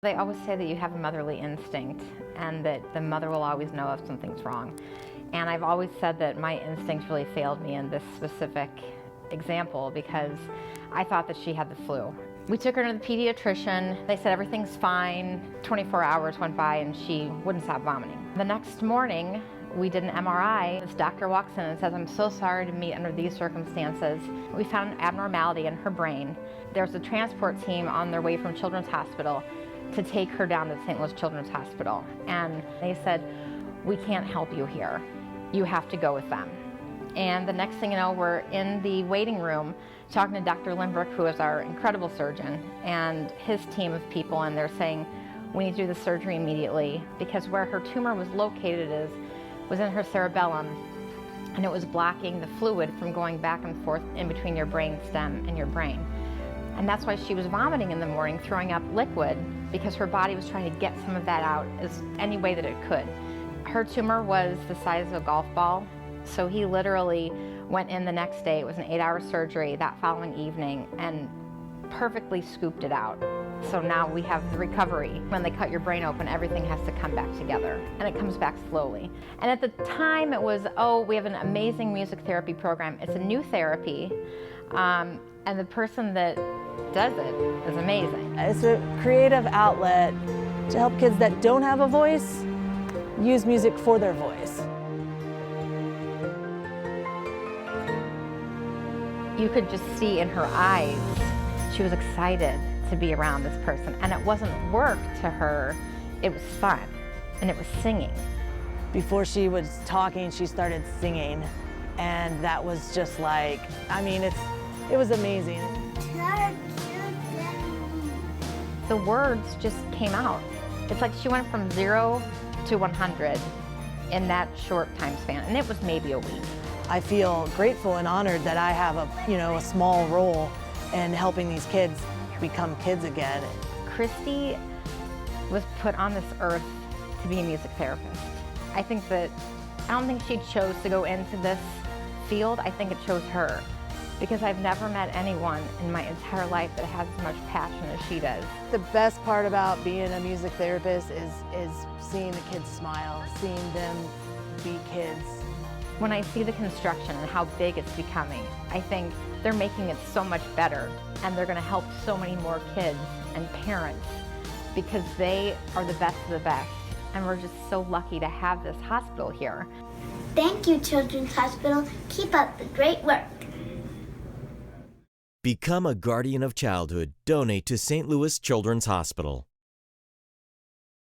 They always say that you have a motherly instinct and that the mother will always know if something's wrong. And I've always said that my instincts really failed me in this specific example because I thought that she had the flu. We took her to the pediatrician. They said everything's fine. 24 hours went by and she wouldn't stop vomiting. The next morning, we did an MRI. This doctor walks in and says, "I'm so sorry to meet under these circumstances. We found an abnormality in her brain. There's a transport team on their way from Children's Hospital to take her down to St. Louis Children's Hospital." And they said, "We can't help you here. You have to go with them." And the next thing you know, we're in the waiting room talking to Dr. Lindbrook, who is our incredible surgeon, and his team of people, and they're saying, "We need to do the surgery immediately," because where her tumor was located was in her cerebellum, and it was blocking the fluid from going back and forth in between your brain stem and your brain. And that's why she was vomiting in the morning, throwing up liquid, because her body was trying to get some of that out as any way that it could. Her tumor was the size of a golf ball, so he literally went in the next day. It was an 8-hour surgery that following evening and perfectly scooped it out. So now we have the recovery. When they cut your brain open, everything has to come back together, and it comes back slowly. And at the time it was, oh, we have an amazing music therapy program. It's a new therapy, and the person that does it is amazing. It's a creative outlet to help kids that don't have a voice use music for their voice. You could just see in her eyes, she was excited to be around this person. And it wasn't work to her, it was fun, and it was singing. Before she was talking, she started singing, and that was just like, I mean, it was amazing. The words just came out. It's like she went from 0 to 100 in that short time span, and it was maybe a week. I feel grateful and honored that I have a small role in helping these kids become kids again. Christy was put on this earth to be a music therapist. I don't think she chose to go into this field. I think it chose her, because I've never met anyone in my entire life that has as much passion as she does. The best part about being a music therapist is seeing the kids smile, seeing them be kids. When I see the construction and how big it's becoming, I think they're making it so much better, and they're going to help so many more kids and parents, because they are the best of the best, and we're just so lucky to have this hospital here. Thank you, Children's Hospital. Keep up the great work. Become a guardian of childhood. Donate to St. Louis Children's Hospital.